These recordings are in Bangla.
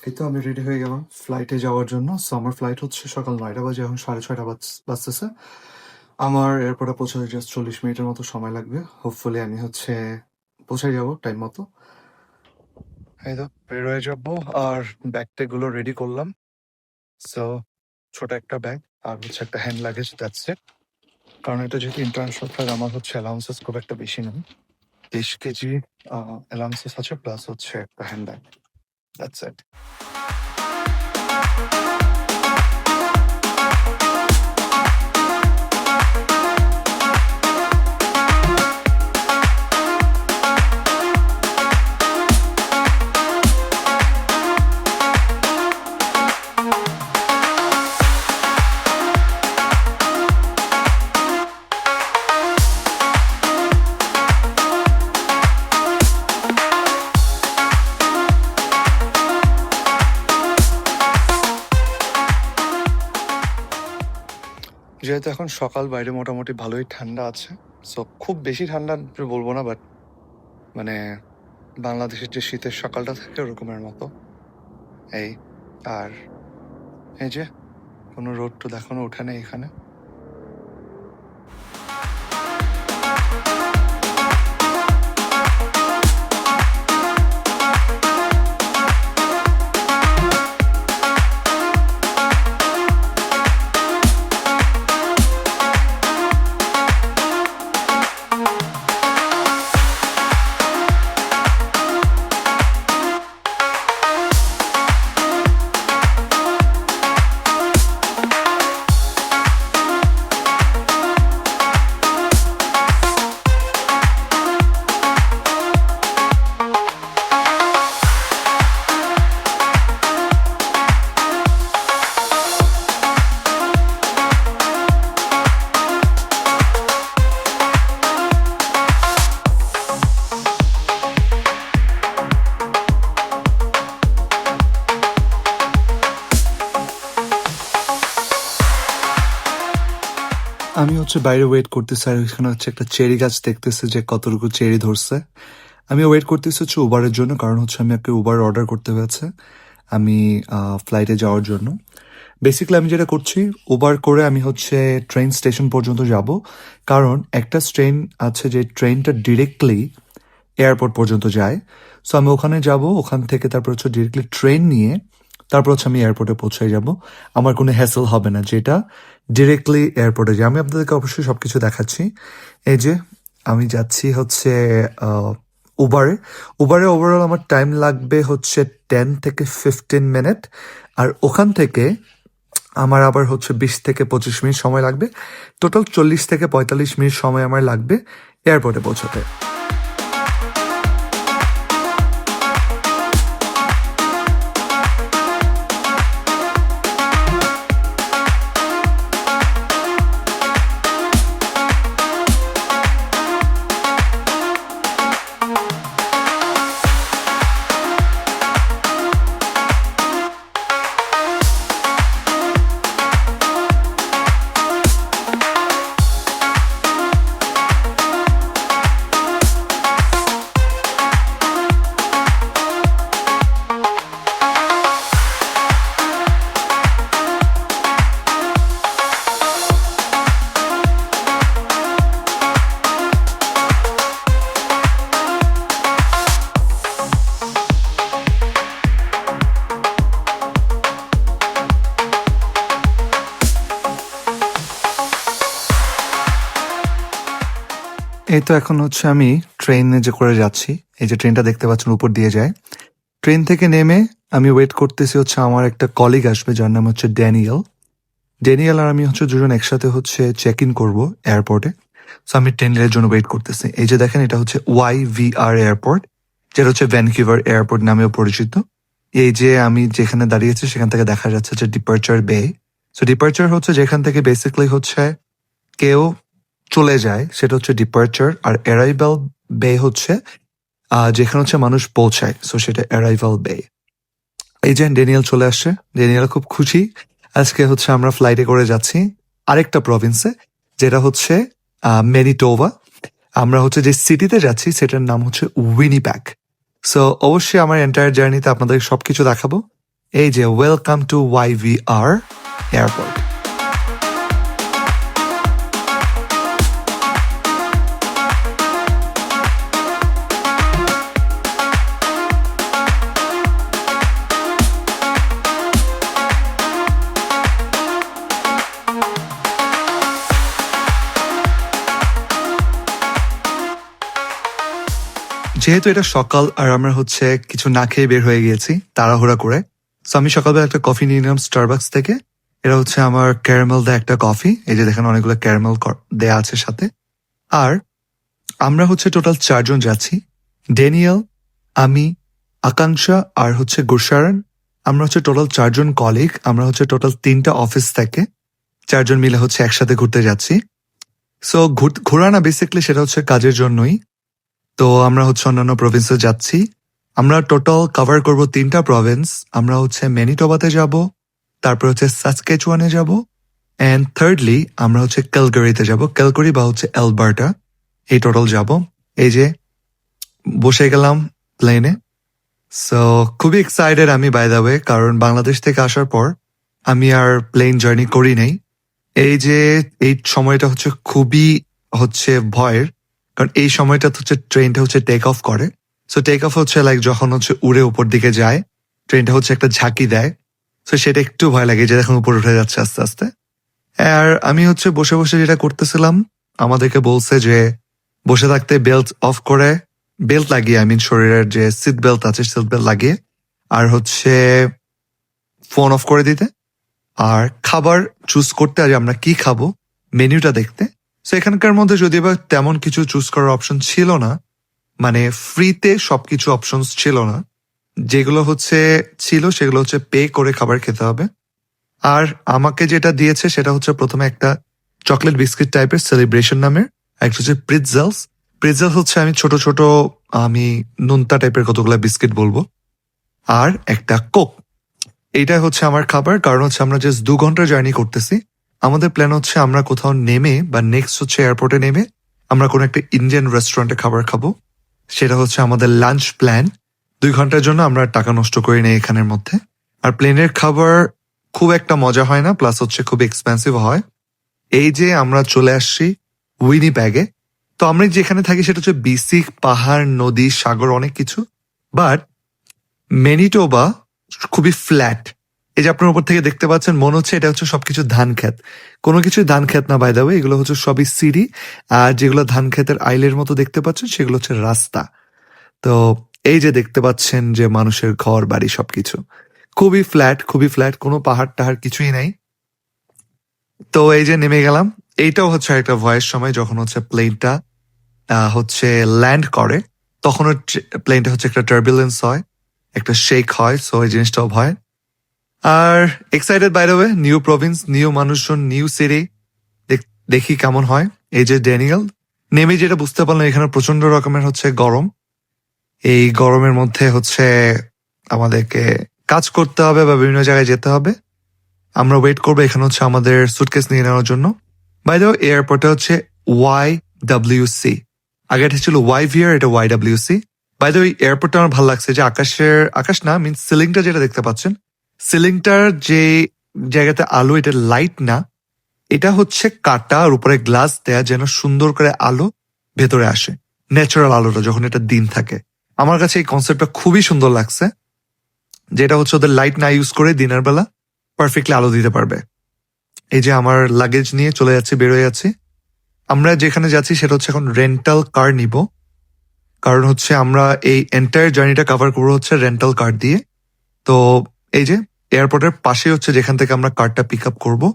এই তো আমি রেডি হয়ে গেলাম ফ্লাইটে যাওয়ার জন্য। সো আমার ফ্লাইট হচ্ছে সকাল ৯টা বাজে, এখন ৬:৩০ বাজতেছে। আমার এয়ারপোর্টে পৌঁছাতে জাস্ট ৪০ মিনিটের মতো সময় লাগবে। হোপফুলি আমি পৌঁছে যাব টাইম মতো। এই তো বের হয়ে যাবো। আর ব্যাগ-ট্যাগুলো রেডি করলাম। সো ছোট একটা ব্যাগ আর একটা হ্যান্ড লাগেজ, দ্যাটস ইট। কারণ এটা যেহেতু ইন্টারন্যাশনাল ফ্লাইট, আমার অ্যালাউন্সেস খুব একটা বেশি নয়। ২০ কেজি অ্যালাউন্সেস আছে, প্লাস একটা হ্যান্ড ব্যাগ, দ্যাটস ইট। যেহেতু এখন সকাল, বাইরে মোটামুটি ভালোই ঠান্ডা আছে। সো খুব বেশি ঠান্ডা আমি বলবো না, বাট মানে বাংলাদেশের যে শীতের সকালটা থাকে ওরকমের মতো। এই আর এই যে কোনো রোদ টোদ এখনো ওঠে নাই এখানে। আমি বাইরে ওয়েট করতেছি, আর ওইখানে একটা চেরি গাছ দেখতেছি যে কতটুকু চেরি ধরছে। আমি ওয়েট করতেছি উবারের জন্য, কারণ আমি একটা উবার অর্ডার করতে হয়েছে আমি ফ্লাইটে যাওয়ার জন্য। বেসিক্যালি আমি যেটা করছি, উবার করে আমি ট্রেন স্টেশন পর্যন্ত যাব, কারণ একটা ট্রেন আছে যে ট্রেনটা ডিরেক্টলি এয়ারপোর্ট পর্যন্ত যায়। সো আমি ওখানে যাব, ওখান থেকে তারপর ডিরেক্টলি ট্রেন নিয়ে তারপর আমি এয়ারপোর্টে পৌঁছে যাব। আমার কোনো হ্যাসেল হবে না, যেটা ডিরেক্টলি এয়ারপোর্টে যায়। আমি আপনাদেরকে অবশ্যই সবকিছু দেখাচ্ছি। এই যে আমি যাচ্ছি উবারে। উবারে ওভারঅল আমার টাইম লাগবে 10 থেকে 15 মিনিট, আর ওখান থেকে আমার আবার 20 থেকে 25 মিনিট সময় লাগবে। টোটাল 40 থেকে 45 মিনিট সময় আমার লাগবে এয়ারপোর্টে পৌঁছতে। এই তো এখন আমি ট্রেনে যে করে যাচ্ছি। এই যে ট্রেনটা দেখতে পাচ্ছেন উপর দিয়ে যায়। ট্রেন থেকে নেমে আমি ওয়েট করতেছি আমার একটা কলিগ আসবে, যার নাম ড্যানিয়েল। ড্যানিয়েল আর আমি দুজন একসাথে চেক ইন করবো এয়ারপোর্টে। সো আমি ড্যানিয়েলের জন্য ওয়েট করতেছি। এই যে দেখেন, এটা YVR এয়ারপোর্ট, যেটা ভ্যানকুভার এয়ারপোর্ট নামেও পরিচিত। এই যে আমি যেখানে দাঁড়িয়েছি সেখান থেকে দেখা যাচ্ছে যে ডিপার্চার বে। সো ডিপার্চার যেখান থেকে বেসিক্যালি কেউ চলে যায়, সেটা ডিপার্চার। আর অ্যারাইভাল বে যেখানে মানুষ পৌঁছায়, সো সেটা অ্যারাইভাল বে। এই যে ড্যানিয়েল চলে আসছে। ড্যানিয়েল খুব খুশি। আজকে আমরা ফ্লাইটে করে যাচ্ছি আরেকটা প্রভিন্সে, যেটা ম্যানিটোবা। আমরা যে সিটিতে যাচ্ছি সেটার নাম উইনিপ্যাগ। সো অবশ্যই আমার এন্টায়ার জার্নিতে আপনাদের সবকিছু দেখাবো। এই যে ওয়েলকাম টু YVR এয়ারপোর্ট। যেহেতু এটা সকাল আর আমরা হচ্ছে কিছু না খেয়ে বের হয়ে গিয়েছি তাড়াহুড়া করে, সো আমি সকালবেলা একটা কফি নিয়ে নিলাম স্টারবাক্স থেকে। এটা হচ্ছে আমার ক্যারামেল দেয়া একটা কফি, এই যে দেখেন অনেকগুলো ক্যারামেল দেয়া আছে সাথে। আর আমরা হচ্ছে টোটাল 4 জন যাচ্ছি, ড্যানিয়েল, আমি, আকাঙ্ক্ষা আর হচ্ছে গুরশারন। আমরা হচ্ছে টোটাল 4 জন কলিগ, আমরা হচ্ছে টোটাল 3টা অফিস থেকে 4 জন মিলে হচ্ছে একসাথে ঘুরতে যাচ্ছি। সো ঘোরা না, বেসিক্যালি সেটা হচ্ছে কাজের জন্যই। তো আমরা হচ্ছে অন্যান্য প্রভিন্সে যাচ্ছি। আমরা টোটাল কভার করব 3টা প্রভিন্স। আমরা হচ্ছে ম্যানিটোবাতে যাব, তারপর হচ্ছে সাসকেচুয়ানে যাব, অ্যান্ড থার্ডলি আমরা হচ্ছে ক্যালগারিতে যাব, ক্যালগারি বা হচ্ছে অ্যালবার্টা, এই টোটাল যাব। এই যে বসে গেলাম প্লেনে। সো খুবই এক্সাইটেড আমি, বাই দ্য ওয়ে, কারণ বাংলাদেশ থেকে আসার পর আমি আর প্লেন জার্নি করি নাই। এই যে এই সময়টা হচ্ছে খুবই হচ্ছে ভয়ের, কারণ এই সময়টা হচ্ছে ট্রেনটা হচ্ছে টেক অফ করে। সো টেক অফ হচ্ছে লাইক যখন হচ্ছে উড়ে উপর দিকে যায়, ট্রেনটা হচ্ছে একটা ঝাঁকি দেয়। সো সেটা একটু ভয় লাগে, যে দেখুন উপর উঠে যাচ্ছে আস্তে আস্তে। আর আমি হচ্ছে বসে বসে যেটা করতেছিলাম, আমাদেরকে বলছে যে বসে থাকতে বেল্ট অফ করে, বেল্ট লাগিয়ে, আই মিন শরীরের যে সিট বেল্ট আছে সিট বেল্ট লাগিয়ে, আর হচ্ছে ফোন অফ করে দিতে, আর খাবার চুজ করতে, আজ আমরা কি খাবো মেনুটা দেখতে। সো এখানকার মধ্যে যদিও বা তেমন কিছু চুজ করার অপশন ছিল না, মানে ফ্রিতে সবকিছু অপশনস ছিল না, যেগুলো হচ্ছে ছিল সেগুলো হচ্ছে পে করে খাবার খেতে হবে। আর আমাকে যেটা দিয়েছে সেটা হচ্ছে প্রথমে একটা চকলেট বিস্কিট টাইপের সেলিব্রেশন নামের, একটা হচ্ছে প্রিটজেলস। প্রিটজেলস হচ্ছে আমি ছোট ছোট আমি নুনতা টাইপের কতগুলো বিস্কিট বলবো, আর একটা কোক। এইটা হচ্ছে আমার খাবার, কারণ হচ্ছে আমরা জাস্ট 2 ঘন্টা জার্নি করতেছি। আমাদের প্ল্যান হচ্ছে আমরা কোথাও নেমে বা নেক্সট হচ্ছে এয়ারপোর্টে নেমে আমরা কোনো একটা ইন্ডিয়ান রেস্টুরেন্টে খাবার খাবো, সেটা হচ্ছে আমাদের লাঞ্চ প্ল্যান। 2 ঘন্টার জন্য আমরা টাকা নষ্ট করি না এখানের মধ্যে। আর প্লেনের খাবার খুব একটা মজা হয় না, প্লাস হচ্ছে খুব এক্সপেন্সিভ হয়। এই যে আমরা চলে আসছি উইনিপ্যাগে। তো আমরা যেখানে থাকি সেটা হচ্ছে বিসি, পাহাড়, নদী, সাগর, অনেক কিছু। বাট ম্যানিটোবা খুবই ফ্ল্যাট। এই যে আপনার উপর থেকে দেখতে পাচ্ছেন, মনে হচ্ছে এটা হচ্ছে সবকিছু ধান ক্ষেত। কোনো কিছুই ধান ক্ষেত না, বাই দ্য ওয়ে, এগুলো হচ্ছে সবই সিঁড়ি। আর যেগুলো ধান ক্ষেতের আইলের মতো দেখতে পাচ্ছেন সেগুলো হচ্ছে রাস্তা। তো এই যে দেখতে পাচ্ছেন যে মানুষের ঘর বাড়ি সবকিছু খুবই ফ্ল্যাট, খুবই ফ্ল্যাট, কোনো পাহাড় টাহাড় কিছুই নাই। তো এই যে নেমে গেলাম। এইটাও হচ্ছে একটা ভয়ের সময়, যখন হচ্ছে প্লেনটা হচ্ছে ল্যান্ড করে, তখন প্লেনটা হচ্ছে একটা টার্বুলেন্স হয়, একটা শেক হয়। সো এই জিনিসটাও ভয়। আর excited by the way, new province, new মানুষজন, নিউ সিটি, দেখি কেমন হয়। এই যে ড্যানিয়েল, নেমে যেটা বুঝতে পারলাম এখানে প্রচন্ড রকমের হচ্ছে গরম। এই গরমের মধ্যে হচ্ছে আমাদেরকে কাজ করতে হবে বা বিভিন্ন জায়গায় যেতে হবে। আমরা ওয়েট করবো এখানে হচ্ছে আমাদের সুটকেস নিয়ে নেওয়ার জন্য। বাই দ্য ওয়ে, এয়ারপোর্টে হচ্ছে YWC, আগে এটা ছিল YVR, এটা YWC। বাই দ্য ওয়ে, এয়ারপোর্টটা আমার ভালো লাগছে, যে আকাশ না, মিন সিলিংটা যেটা দেখতে পাচ্ছেন, সিলিংটার যে জায়গাতে আলো, এটা লাইট না, এটা হচ্ছে কাটা, আর উপরে গ্লাস দেয়া, যেন সুন্দর করে আলো ভেতরে আসে, ন্যাচারাল আলোটা যখন এটা দিন থাকে। আমার কাছে এই কনসেপ্টটা খুবই সুন্দর লাগছে, যেটা হচ্ছে ওদের লাইট না ইউজ করে দিনের বেলা পারফেক্টলি আলো দিতে পারবে। এই যে আমার লাগেজ নিয়ে চলে যাচ্ছি, বেরোয় যাচ্ছি। আমরা যেখানে যাচ্ছি সেটা হচ্ছে এখন রেন্টাল কার নিব, কারণ হচ্ছে আমরা এই এন্টায়ার জার্নিটা কভার করবো হচ্ছে রেন্টাল কার দিয়ে। তো এই যে এয়ারপোর্টের পাশে হচ্ছে যেখান থেকে আমরা কারটা পিক আপ করবো,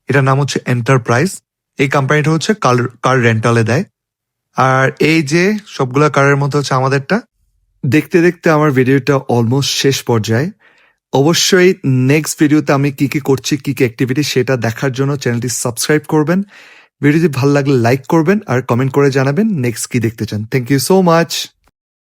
এটার নাম হচ্ছে এন্টারপ্রাইজ। এই কোম্পানিটা হচ্ছে কার রেন্টালে দেয়। আর এই যে সবগুলা কারের মধ্যে হচ্ছে আমাদেরটা। দেখতে দেখতে আমার ভিডিওটা অলমোস্ট শেষ পর্যায়ে। অবশ্যই নেক্সট ভিডিওতে আমি কি কি করছি, কি কি অ্যাক্টিভিটি, সেটা দেখার জন্য চ্যানেলটি সাবস্ক্রাইব করবেন। ভিডিওটি ভালো লাগলে লাইক করবেন আর কমেন্ট করে জানাবেন নেক্সট কি দেখতে চান। Thank you so much.